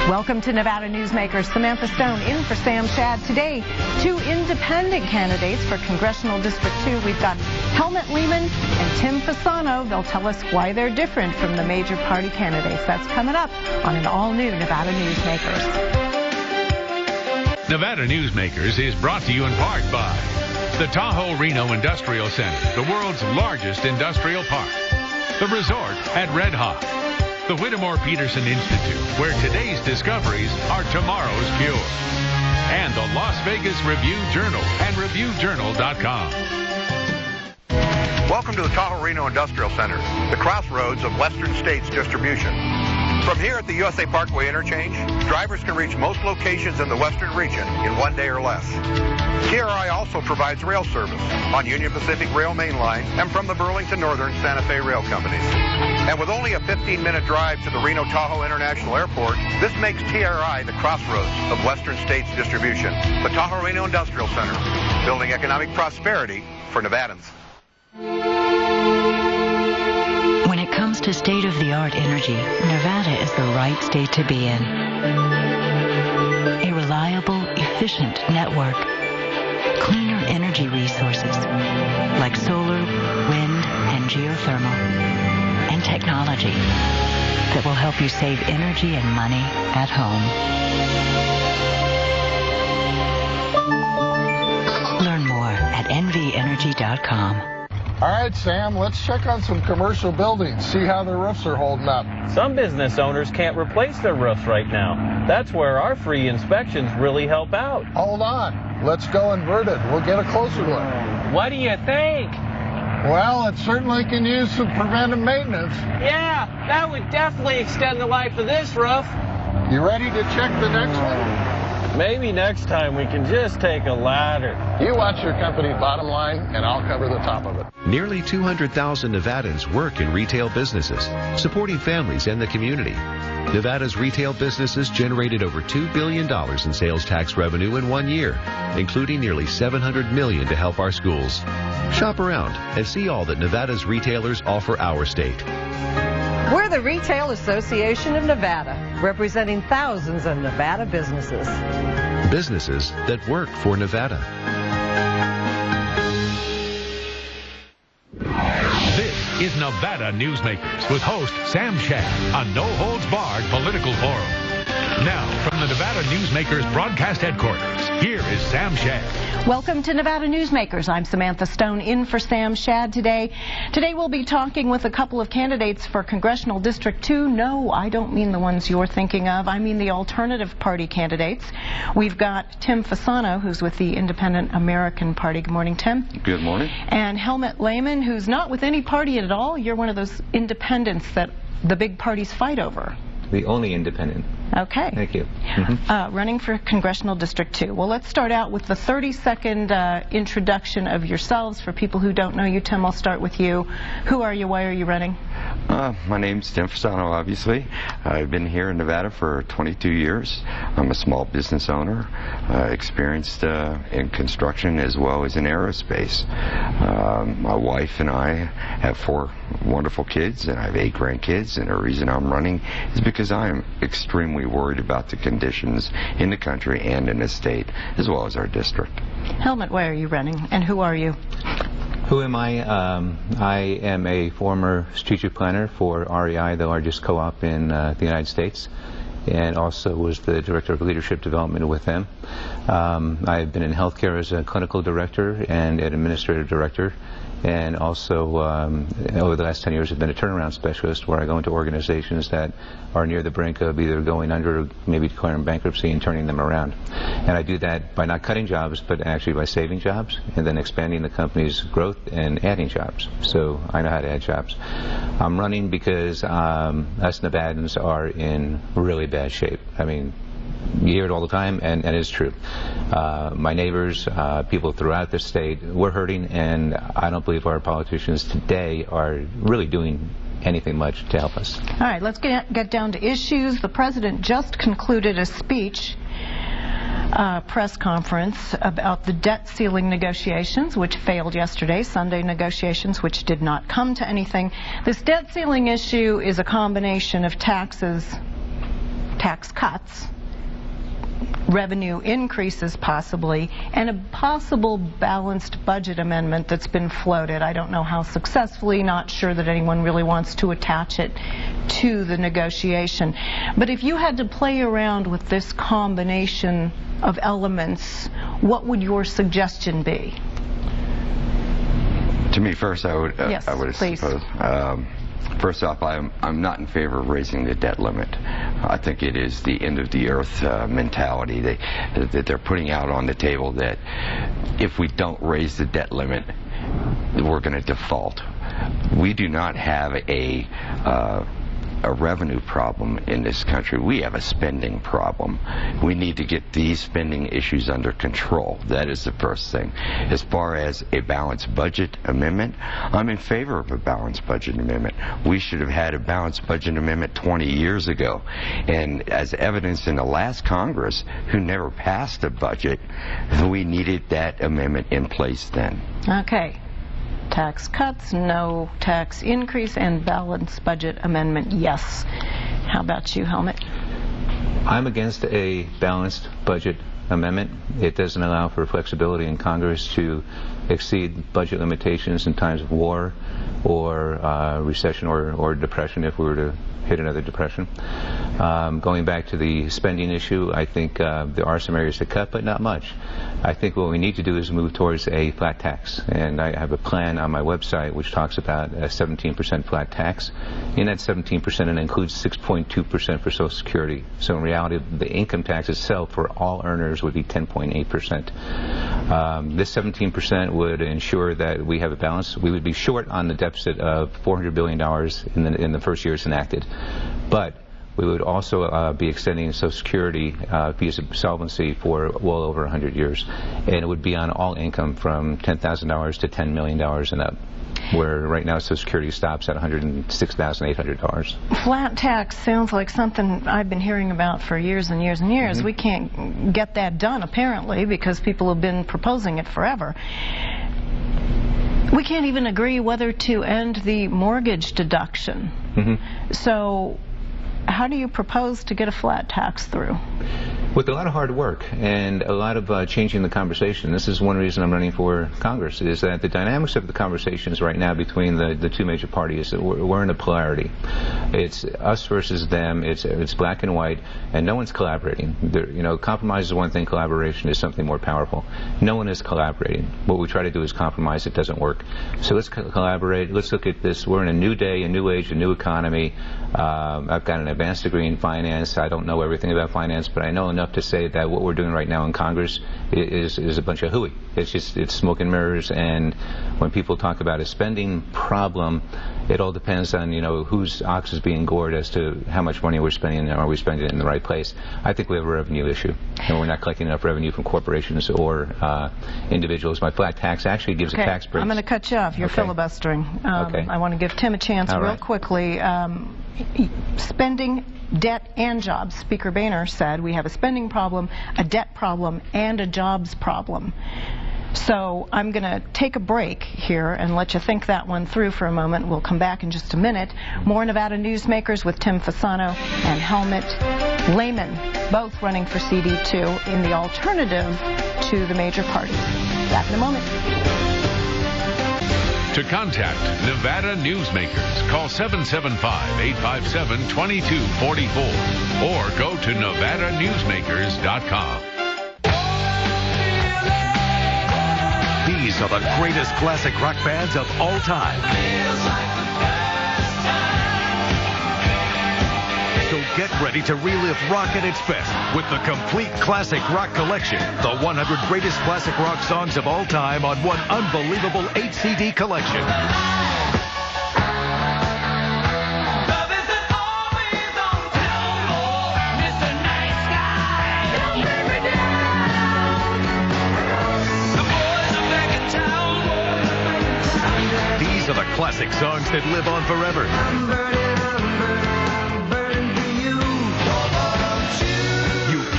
Welcome to Nevada Newsmakers. Samantha Stone in for Sam Shad. Today, two independent candidates for Congressional District 2. We've got Helmuth, Lehmann, and Tim Fasano. They'll tell us why they're different from the major party candidates. That's coming up on an all-new Nevada Newsmakers. Nevada Newsmakers is brought to you in part by the Tahoe Reno Industrial Center, the world's largest industrial park, the resort at Red Hawk, the Whittemore Peterson Institute, where today's discoveries are tomorrow's cure, and the Las Vegas Review-Journal and ReviewJournal.com. Welcome to the Tahoe Reno Industrial Center, the crossroads of Western States distribution. From here at the USA Parkway interchange, drivers can reach most locations in the western region in 1 day or less. TRI also provides rail service on Union Pacific Rail Main Line and from the Burlington Northern Santa Fe Rail Companies. And with only a 15-minute drive to the Reno-Tahoe International Airport, this makes TRI the crossroads of Western States distribution. The Tahoe Reno Industrial Center, building economic prosperity for Nevadans. When it comes to state-of-the-art energy, Nevada is the right state to be in. A reliable, efficient network. Cleaner energy resources like solar, wind, and geothermal. And technology that will help you save energy and money at home. Learn more at nvenergy.com. All right, Sam, let's check on some commercial buildings, see how their roofs are holding up. Some business owners can't replace their roofs right now. That's where our free inspections really help out. Hold on. Let's go inverted. We'll get a closer look. What do you think? Well, it certainly can use some preventive maintenance. Yeah, that would definitely extend the life of this roof. You ready to check the next one? Maybe next time we can just take a ladder. You watch your company's bottom line, and I'll cover the top of it. Nearly 200,000 Nevadans work in retail businesses, supporting families and the community. Nevada's retail businesses generated over $2 billion in sales tax revenue in 1 year, including nearly $700 million to help our schools. Shop around and see all that Nevada's retailers offer our state. We're the Retail Association of Nevada, representing thousands of Nevada businesses. Businesses that work for Nevada. This is Nevada Newsmakers with host Sam Shad, a no-holds-barred political forum. Now, from the Nevada Newsmakers broadcast headquarters, here is Sam Shad. Welcome to Nevada Newsmakers. I'm Samantha Stone in for Sam Shad today. Today we'll be talking with a couple of candidates for Congressional District 2. No, I don't mean the ones you're thinking of. I mean the alternative party candidates. We've got Tim Fasano, who's with the Independent American Party. Good morning, Tim. Good morning. And Helmuth Lehmann, who's not with any party at all. You're one of those independents that the big parties fight over. The only independent. Okay. Thank you. Running for Congressional District 2. Well, let's start out with the 30-second introduction of yourselves. For people who don't know you, Tim, I'll start with you. Who are you? Why are you running? My name's Tim Fasano, obviously. I've been here in Nevada for 22 years. I'm a small business owner, experienced in construction as well as in aerospace. My wife and I have 4 wonderful kids, and I have 8 grandkids, and the reason I'm running is because I am extremely worried about the conditions in the country and in the state, as well as our district. Helmuth, why are you running, and who are you? Who am I? I am a former strategic planner for REI, the largest co-op in the United States, and also was the Director of Leadership Development with them. I've been in healthcare as a clinical director and an administrative director, and also over the last 10 years have been a turnaround specialist, where I go into organizations that are near the brink of either going under or maybe declaring bankruptcy and turning them around. And I do that by not cutting jobs, but actually by saving jobs and then expanding the company's growth and adding jobs. So I know how to add jobs. I'm running because us Nevadans are in really bad shape. I mean, you hear it all the time, and it's true. My neighbors, people throughout the state, we're hurting, and I don't believe our politicians today are really doing anything much to help us. All right, let's get down to issues. The president just concluded a speech, press conference about the debt ceiling negotiations, which failed yesterday, Sunday negotiations, which did not come to anything. This debt ceiling issue is a combination of taxes tax cuts, revenue increases possibly, and a possible balanced budget amendment that's been floated. I don't know how successfully, not sure that anyone really wants to attach it to the negotiation. But if you had to play around with this combination of elements, what would your suggestion be? To me, first, I would please. suppose. First off, I'm not in favor of raising the debt limit. I think it is the end of the earth mentality that they're putting out on the table, that if we don't raise the debt limit, we're going to default. We do not have a revenue problem in this country. We have a spending problem. We need to get these spending issues under control. That is the first thing. As far as a balanced budget amendment, I'm in favor of a balanced budget amendment. We should have had a balanced budget amendment 20 years ago. And as evidenced in the last Congress, who never passed a budget, we needed that amendment in place then. Okay. Tax cuts, no tax increase, and balanced budget amendment, yes. How about you, Helmuth? I'm against a balanced budget amendment. It doesn't allow for flexibility in Congress to exceed budget limitations in times of war or recession or depression, if we were to hit another depression. Going back to the spending issue, I think there are some areas to cut, but not much. I think what we need to do is move towards a flat tax, and I have a plan on my website which talks about a 17% flat tax. In that 17%, it includes 6.2% for Social Security. So in reality, the income tax itself for all earners would be 10.8%. This 17% would ensure that we have a balance. We would be short on the deficit of $400 billion in the first year it's enacted. But we would also be extending Social Security visa solvency for well over 100 years. And it would be on all income from $10,000 to $10 million and up, where right now Social Security stops at $106,800. Flat tax sounds like something I've been hearing about for years and years and years. Mm-hmm. We can't get that done, apparently, because people have been proposing it forever. We can't even agree whether to end the mortgage deduction. Mm-hmm. So how do you propose to get a flat tax through? With a lot of hard work and a lot of changing the conversation. This is one reason I'm running for Congress, is that the dynamics of the conversations right now between the two major parties, we're in a polarity. It's us versus them. It's black and white, and no one's collaborating. Compromise is one thing. Collaboration is something more powerful. No one is collaborating. What we try to do is compromise. It doesn't work. So let's collaborate. Let's look at this. We're in a new day, a new age, a new economy. I've got an advanced degree in finance. I don't know everything about finance, but I know enough to say that what we're doing right now in Congress is a bunch of hooey. It's smoke and mirrors, and when people talk about a spending problem, it all depends on whose ox is being gored as to how much money we're spending, and are we spending it in the right place. I think we have a revenue issue, and we're not collecting enough revenue from corporations or individuals. My flat tax actually gives a tax break. I'm going to cut you off. You're filibustering. Okay. I want to give Tim a chance real quickly. Spending, debt, and jobs. Speaker Boehner said we have a spending problem, a debt problem, and a jobs problem. So I'm going to take a break here and let you think that one through for a moment. We'll come back in just a minute. More Nevada Newsmakers with Tim Fasano and Helmuth Lehmann, both running for CD2 in the alternative to the major parties. That in a moment. To contact Nevada Newsmakers, call 775-857-2244 or go to NevadaNewsmakers.com. These are the greatest classic rock bands of all time. So get ready to relive rock at its best with the complete classic rock collection. The 100 greatest classic rock songs of all time on one unbelievable 8-CD collection. These are the classic songs that live on forever.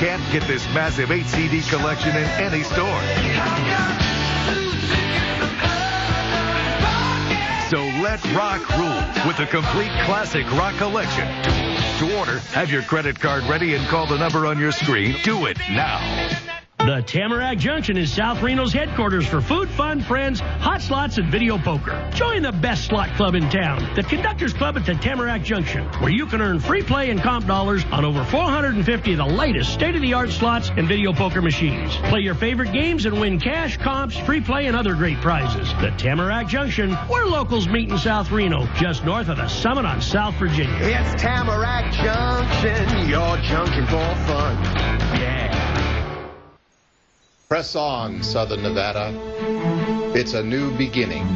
Can't get this massive 8-CD collection in any store. So let rock rule with the complete classic rock collection. to order, have your credit card ready and call the number on your screen. Do it now. The Tamarack Junction is South Reno's headquarters for food, fun, friends, hot slots, and video poker. Join the best slot club in town, the Conductors Club at the Tamarack Junction, where you can earn free play and comp dollars on over 450 of the latest state-of-the-art slots and video poker machines. Play your favorite games and win cash, comps, free play, and other great prizes. The Tamarack Junction, where locals meet in South Reno, just north of the Summit on South Virginia. It's Tamarack Junction, your junction for fun. Yeah. Press on, Southern Nevada. It's a new beginning.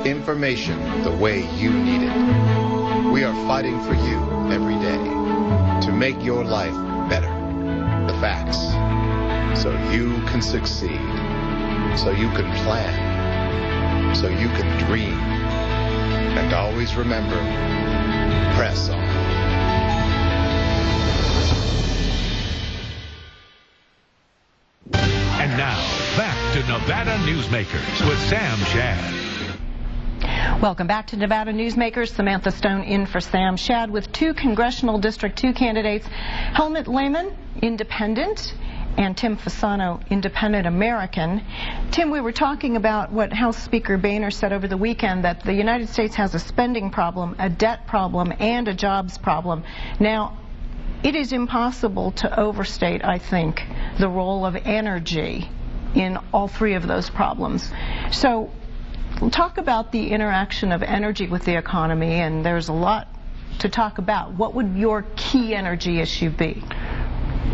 Information the way you need it. We are fighting for you every day to make your life better. The facts. So you can succeed. So you can plan. So you can dream. And always remember, press on. And now, back to Nevada Newsmakers with Sam Shad. Welcome back to Nevada Newsmakers. Samantha Stone in for Sam Shad with two Congressional District 2 candidates, Helmuth Lehmann, Independent, and Tim Fasano, Independent American. Tim, we were talking about what House Speaker Boehner said over the weekend, that the United States has a spending problem, a debt problem, and a jobs problem. Now, it is impossible to overstate, I think, the role of energy in all three of those problems. So talk about the interaction of energy with the economy, and there's a lot to talk about. What would your key energy issue be?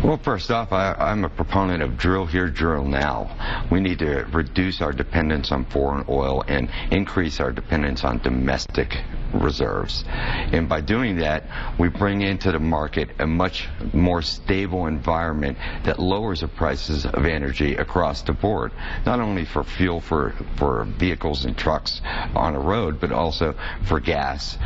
Well, first off, I'm a proponent of drill here, drill now. We need to reduce our dependence on foreign oil and increase our dependence on domestic reserves. And by doing that, we bring into the market a much more stable environment that lowers the prices of energy across the board, not only for fuel for vehicles and trucks on the road, but also for gas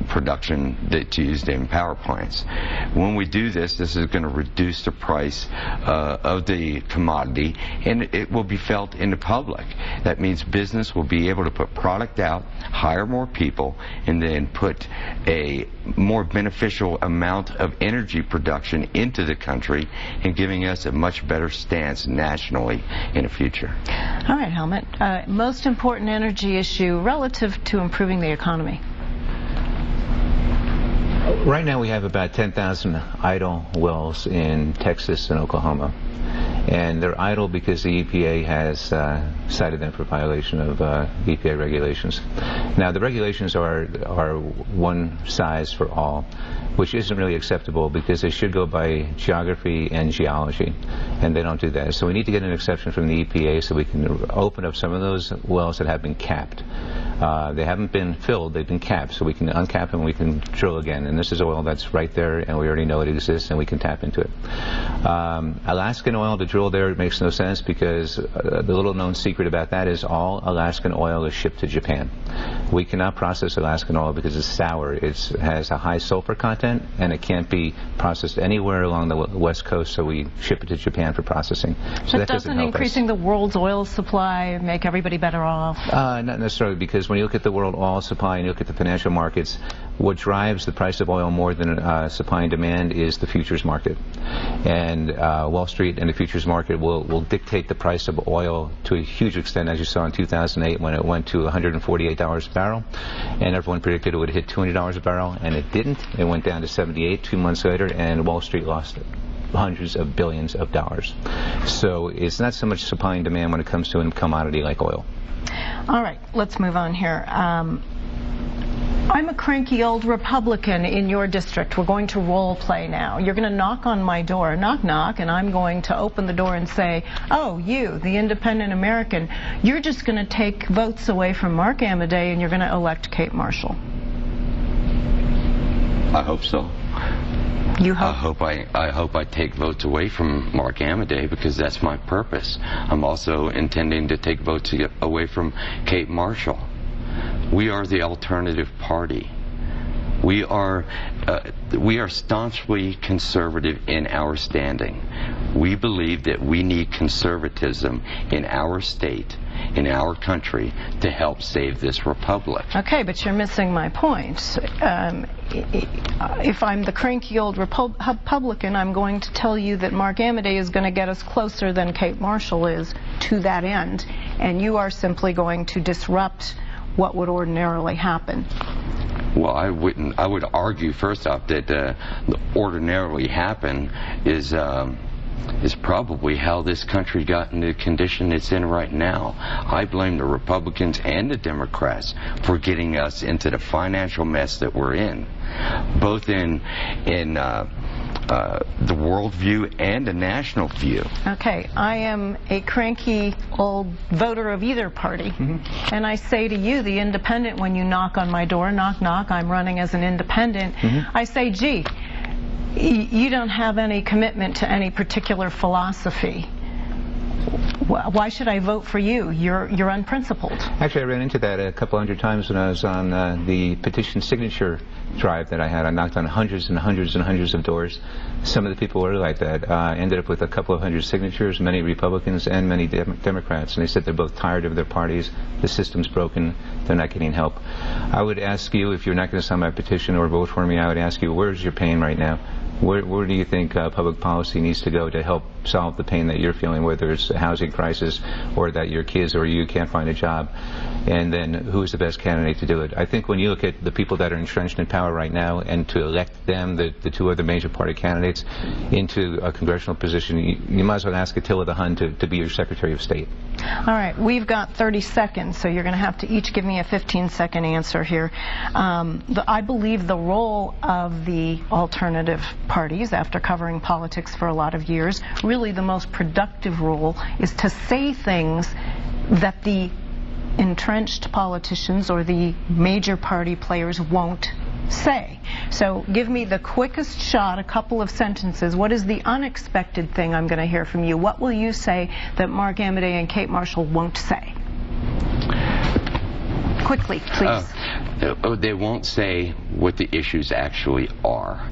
production that's used in power plants. When we do this, this is going to reduce the price of the commodity, and it will be felt in the public. That means business will be able to put product out, hire more people, and then put a more beneficial amount of energy production into the country, and giving us a much better stance nationally in the future. All right, Helmut. Most important energy issue relative to improving the economy? Right now we have about 10,000 idle wells in Texas and Oklahoma. And they're idle because the EPA has cited them for violation of EPA regulations. Now, the regulations are one size for all, which isn't really acceptable because they should go by geography and geology, and they don't do that. So we need to get an exception from the EPA so we can open up some of those wells that have been capped. They haven't been filled, they've been capped, so we can uncap them and we can drill again. And this is oil that's right there, and we already know it exists, and we can tap into it. Alaskan oil to drill there, it makes no sense because the little known secret about that is all Alaskan oil is shipped to Japan. We cannot process Alaskan oil because it's sour. It has a high sulfur content, and it can't be processed anywhere along the west coast, so we ship it to Japan for processing. So but doesn't increasing the world's oil supply make everybody better off? Not necessarily, because when you look at the world oil supply and you look at the financial markets, what drives the price of oil more than supply and demand is the futures market. And Wall Street and the futures market will dictate the price of oil to a huge extent, as you saw in 2008 when it went to $148 a barrel, and everyone predicted it would hit $200 a barrel, and it didn't. It went down to 78 2 months later, and Wall Street lost hundreds of billions of dollars. So it's not so much supply and demand when it comes to a commodity like oil. All right, let's move on here. I'm a cranky old Republican in your district. We're going to role play now. You're going to knock on my door, knock, knock, and I'm going to open the door and say, oh, you, the Independent American, you're just going to take votes away from Mark Amadei and you're going to elect Kate Marshall. I hope so. You hope? I hope I take votes away from Mark Amadei because that's my purpose. I'm also intending to take votes away from Kate Marshall. We are the alternative party. We are staunchly conservative in our standing. We believe that we need conservatism in our state in our country to help save this republic. Okay, but you're missing my point. If I'm the cranky old Republican, I'm going to tell you that Mark Amodei is going to get us closer than Kate Marshall is to that end, and you are simply going to disrupt what would ordinarily happen. Well, I would argue first off that the ordinarily happen is probably how this country got in the condition it's in right now. I blame the Republicans and the Democrats for getting us into the financial mess that we're in, both in the world view and the national view. Okay, I am a cranky old voter of either party, and I say to you, the independent, when you knock on my door, knock, knock, I'm running as an independent, I say, gee, you don't have any commitment to any particular philosophy. Why should I vote for you? You're unprincipled. Actually, I ran into that a couple hundred times when I was on the petition signature drive that I had. I knocked on hundreds and hundreds and hundreds of doors. Some of the people were like that. Ended up with a couple of hundred signatures, many Republicans and many Democrats. And they said they're both tired of their parties. The system's broken. They're not getting help. I would ask you, if you're not going to sign my petition or vote for me, I would ask you, where's your pain right now? Where do you think public policy needs to go to help solve the pain that you're feeling, whether it's a housing crisis or that your kids or you can't find a job? And then who's the best candidate to do it? I think when you look at the people that are entrenched in power right now and to elect them, the two other major party candidates, into a congressional position, you might as well ask Attila the Hun to be your Secretary of State. All right, we've got 30 seconds, so you're going to have to each give me a 15-second answer here. I believe the role of the alternative parties, after covering politics for a lot of years, really the most productive role is to say things that the entrenched politicians or the major party players won't say. So give me the quickest shot, a couple of sentences. What is the unexpected thing I'm going to hear from you? What will you say that Mark Amodei and Kate Marshall won't say? Quickly, please. They won't say what the issues actually are.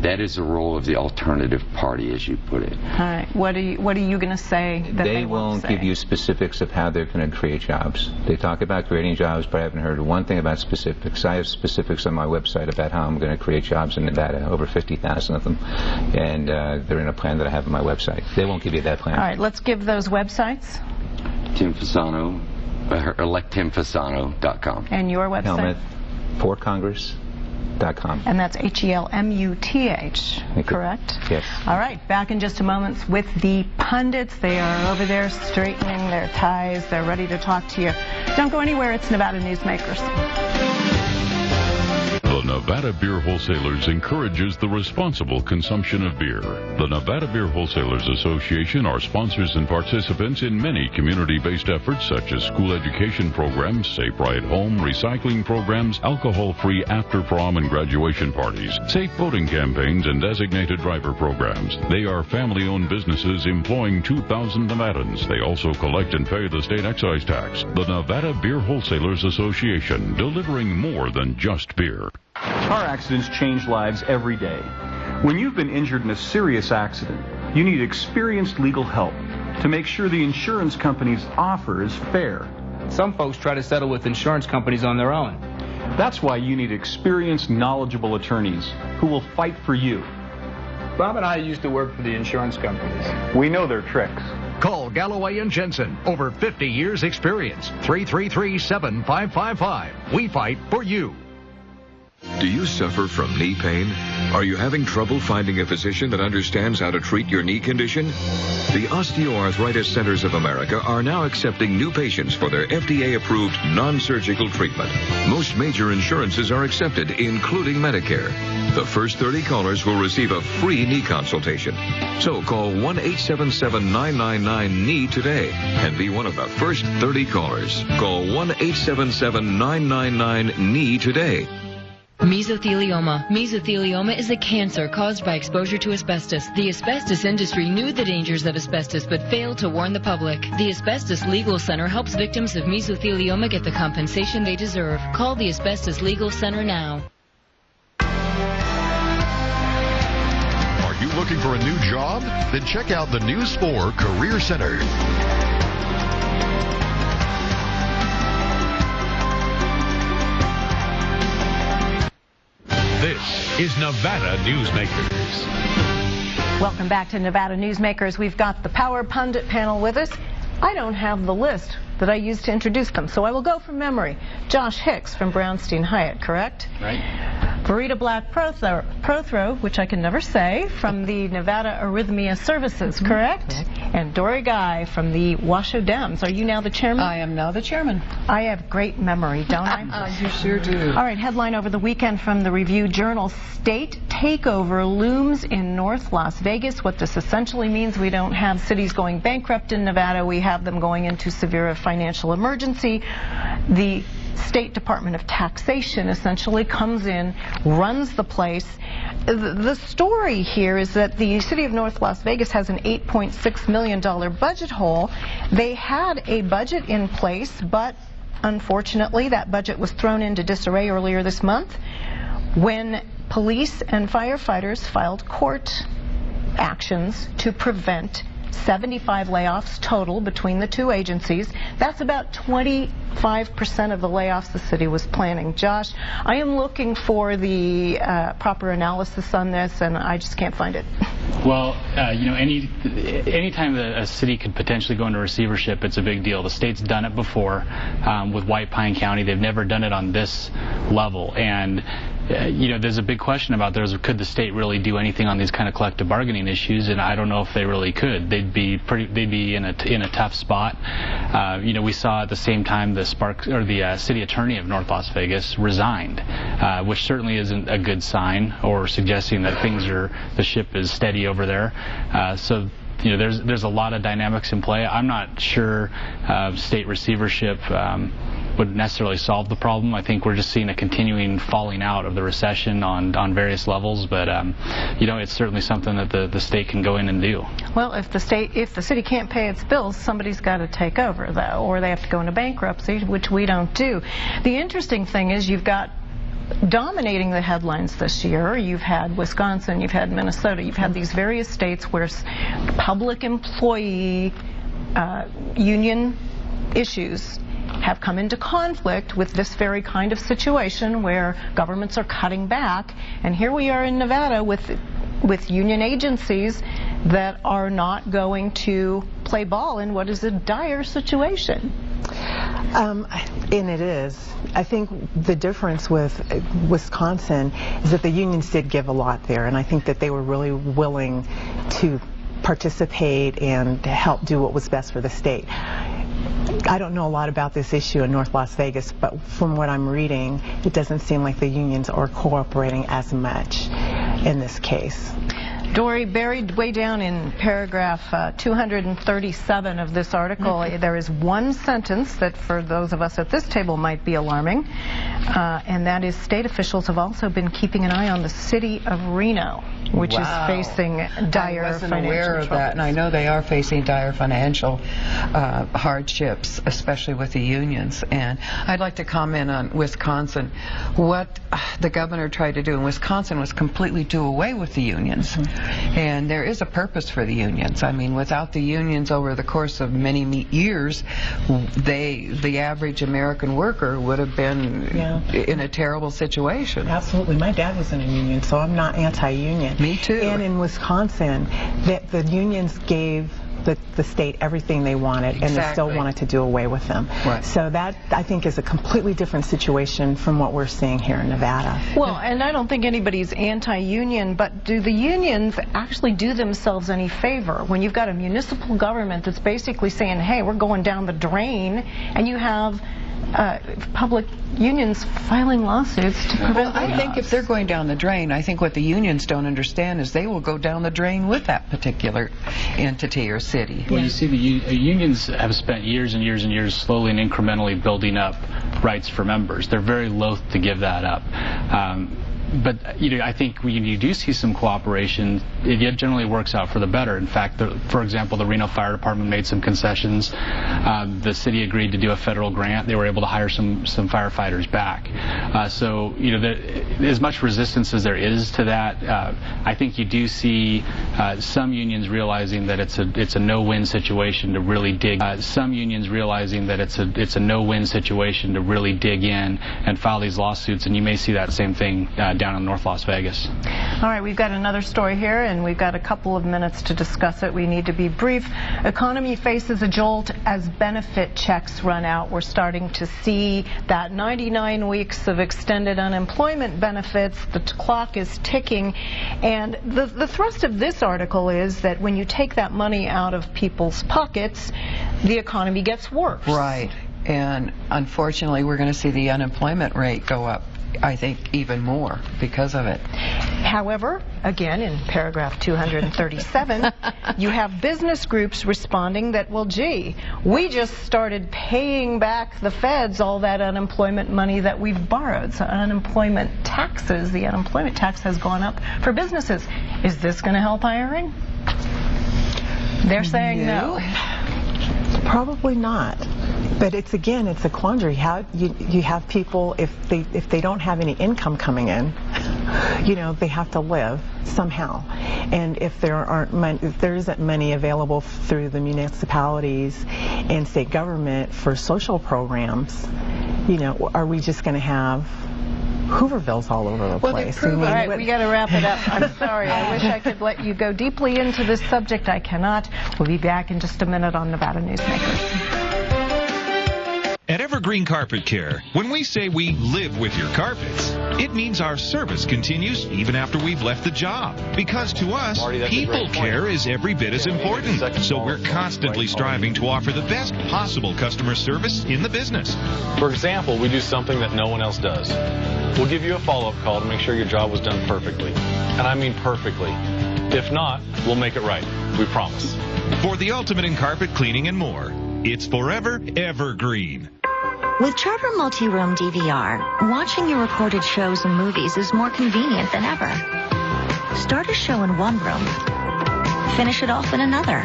That is the role of the alternative party, as you put it. All right. What are you going to say that they won't say? Give you specifics of how they're going to create jobs. They talk about creating jobs, but I haven't heard one thing about specifics. I have specifics on my website about how I'm going to create jobs in Nevada, over 50,000 of them, and they're in a plan that I have on my website. They won't give you that plan. All right. Let's give those websites. Tim Fasano, electtimfasano.com. And your website? Helmuth, forcongress.com. And that's Helmuth, correct? Yes. All right, back in just a moment with the pundits. They are over there straightening their ties. They're ready to talk to you. Don't go anywhere. It's Nevada Newsmakers. The Nevada Beer Wholesalers encourages the responsible consumption of beer. The Nevada Beer Wholesalers Association are sponsors and participants in many community-based efforts such as school education programs, safe ride home, recycling programs, alcohol-free after-prom and graduation parties, safe boating campaigns, and designated driver programs. They are family-owned businesses employing 2,000 Nevadans. They also collect and pay the state excise tax. The Nevada Beer Wholesalers Association, delivering more than just beer. Car accidents change lives every day. When you've been injured in a serious accident, you need experienced legal help to make sure the insurance company's offer is fair. Some folks try to settle with insurance companies on their own. That's why you need experienced, knowledgeable attorneys who will fight for you. Bob and I used to work for the insurance companies. We know their tricks. Call Galloway and Jensen. Over 50 years experience. 333-7555. We fight for you. Do you suffer from knee pain? Are you having trouble finding a physician that understands how to treat your knee condition? The Osteoarthritis Centers of America are now accepting new patients for their FDA-approved non-surgical treatment. Most major insurances are accepted, including Medicare. The first 30 callers will receive a free knee consultation. So call 1-877-999-KNEE today and be one of the first 30 callers. Call 1-877-999-KNEE today. Mesothelioma. Mesothelioma is a cancer caused by exposure to asbestos. The asbestos industry knew the dangers of asbestos but failed to warn the public. The Asbestos Legal Center helps victims of mesothelioma get the compensation they deserve. Call the Asbestos Legal Center now. Are you looking for a new job? Then check out the News 4 Career Center. is Nevada Newsmakers. Welcome back to Nevada Newsmakers. We've got the Power Pundit panel with us. I don't have the list that I used to introduce them, so I will go from memory. Josh Hicks from Brownstein Hyatt, correct? Right. Verita Black Prothro, which I can never say, from the Nevada Arrhythmia Services, correct? And Dory Guy from the Washoe Dems. Are you now the chairman? I am now the chairman. I have great memory, don't I? You sure do. All right, headline over the weekend from the Review Journal: State takeover looms in North Las Vegas. What this essentially means, we don't have cities going bankrupt in Nevada. We have them going into severe financial emergency. The State Department of Taxation essentially comes in, runs the place. The story here is that the city of North Las Vegas has an $8.6 million budget hole. They had a budget in place, but unfortunately that budget was thrown into disarray earlier this month when police and firefighters filed court actions to prevent 75 layoffs total between the two agencies. That's about 25% of the layoffs the city was planning. Josh, I am looking for the proper analysis on this, and I just can't find it. Well, any time that a city could potentially go into receivership, it's a big deal. The state's done it before with White Pine County. They've never done it on this level, and there's a big question about could the state really do anything on these kind of collective bargaining issues, and I don't know if they really could. They'd be in a tough spot. We saw at the same time the city attorney of North Las Vegas resigned, which certainly isn't a good sign or suggesting that the ship is steady over there. So there's a lot of dynamics in play. I'm not sure state receivership would necessarily solve the problem. I think we're just seeing a continuing falling out of the recession on various levels, but it's certainly something that the state can go in and do. Well, if the city can't pay its bills, somebody's got to take over, though, or they have to go into bankruptcy, which we don't do. The interesting thing is you've got dominating the headlines this year. You've had Wisconsin, you've had Minnesota, you've had these various states where public employee union issues have come into conflict with this very kind of situation where governments are cutting back, and here we are in Nevada with union agencies that are not going to play ball in what is a dire situation. And it is. I think the difference with Wisconsin is that the unions did give a lot there, and I think that they were really willing to participate and help do what was best for the state. I don't know a lot about this issue in North Las Vegas, but from what I'm reading, it doesn't seem like the unions are cooperating as much in this case. Dory, buried way down in paragraph 237 of this article, there is one sentence that for those of us at this table might be alarming, and that is state officials have also been keeping an eye on the city of Reno, which is facing dire I wasn't financial aware of troubles. that, and I know they are facing dire financial hardships, especially with the unions. And I'd like to comment on Wisconsin. What the governor tried to do in Wisconsin was completely do away with the unions. And there is a purpose for the unions. I mean, without the unions over the course of many years, the average American worker would have been in a terrible situation. Absolutely. My dad was in a union, so I'm not anti-union. Me too. And in Wisconsin, the unions gave the state everything they wanted, and they still wanted to do away with them. Right. So that, I think, is a completely different situation from what we're seeing here in Nevada. Well, and I don't think anybody's anti-union, but do the unions actually do themselves any favor when you've got a municipal government that's basically saying, hey, we're going down the drain, and you have public unions filing lawsuits to prevent layoffs? I think if they're going down the drain, I think what the unions don't understand is they will go down the drain with that particular entity or city. Well, you see, the unions have spent years and years and years slowly and incrementally building up rights for members. They're very loath to give that up. But I think when you do see some cooperation, it generally works out for the better. In fact, for example, the Reno Fire Department made some concessions. The city agreed to do a federal grant. They were able to hire some firefighters back. So as much resistance as there is to that, I think you do see some unions realizing that it's a no-win situation to really dig. Some unions realizing that it's a no-win situation to really dig in and file these lawsuits, and you may see that same thing down in North Las Vegas. All right, we've got another story here, and we've got a couple of minutes to discuss it. We need to be brief. Economy faces a jolt as benefit checks run out. We're starting to see that 99 weeks of extended unemployment benefits. The clock is ticking, and the thrust of this article is that when you take that money out of people's pockets, the economy gets worse. Right, and unfortunately we're going to see the unemployment rate go up, I think, even more because of it. However, again, in paragraph 237, you have business groups responding that, well, gee, we just started paying back the feds all that unemployment money that we've borrowed. So unemployment taxes, the unemployment tax has gone up for businesses. Is this going to help hiring? They're saying no. Probably not. But it's a quandary. How you have people, if they don't have any income coming in, they have to live somehow. And if there isn't money available through the municipalities and state government for social programs, are we just going to have Hoovervilles all over the place? All right, we got to wrap it up. I'm sorry. I wish I could let you go deeply into this subject. I cannot. We'll be back in just a minute on Nevada Newsmakers. At Evergreen Carpet Care, when we say we live with your carpets, it means our service continues even after we've left the job. Because to us, people care is every bit as important. So we're constantly striving to offer the best possible customer service in the business. For example, we do something that no one else does. We'll give you a follow-up call to make sure your job was done perfectly. And I mean perfectly. If not, we'll make it right. We promise. For the ultimate in carpet cleaning and more, it's forever Evergreen. With Charter Multi-Room DVR, watching your recorded shows and movies is more convenient than ever. Start a show in one room, finish it off in another.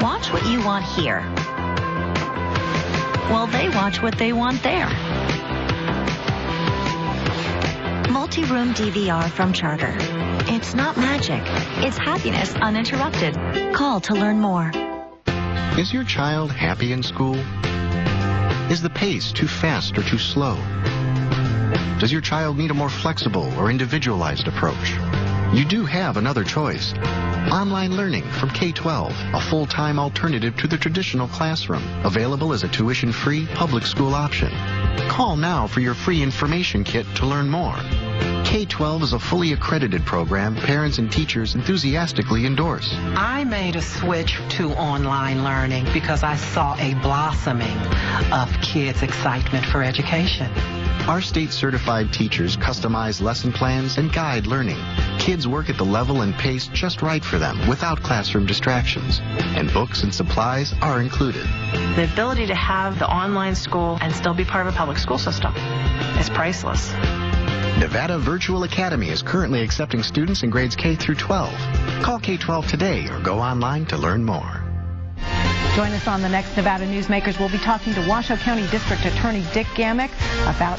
Watch what you want here, while they watch what they want there. Multi-Room DVR from Charter. It's not magic. It's happiness uninterrupted. Call to learn more. Is your child happy in school? Is the pace too fast or too slow? Does your child need a more flexible or individualized approach? You do have another choice. Online learning from K-12, a full-time alternative to the traditional classroom, available as a tuition-free public school option. Call now for your free information kit to learn more. K-12 is a fully accredited program parents and teachers enthusiastically endorse. I made a switch to online learning because I saw a blossoming of kids' excitement for education. Our state-certified teachers customize lesson plans and guide learning. Kids work at the level and pace just right for them without classroom distractions. And books and supplies are included. The ability to have the online school and still be part of a public school system is priceless. Nevada Virtual Academy is currently accepting students in grades K through 12. Call K-12 today or go online to learn more. Join us on the next Nevada Newsmakers. We'll be talking to Washoe County District Attorney Dick Gamick about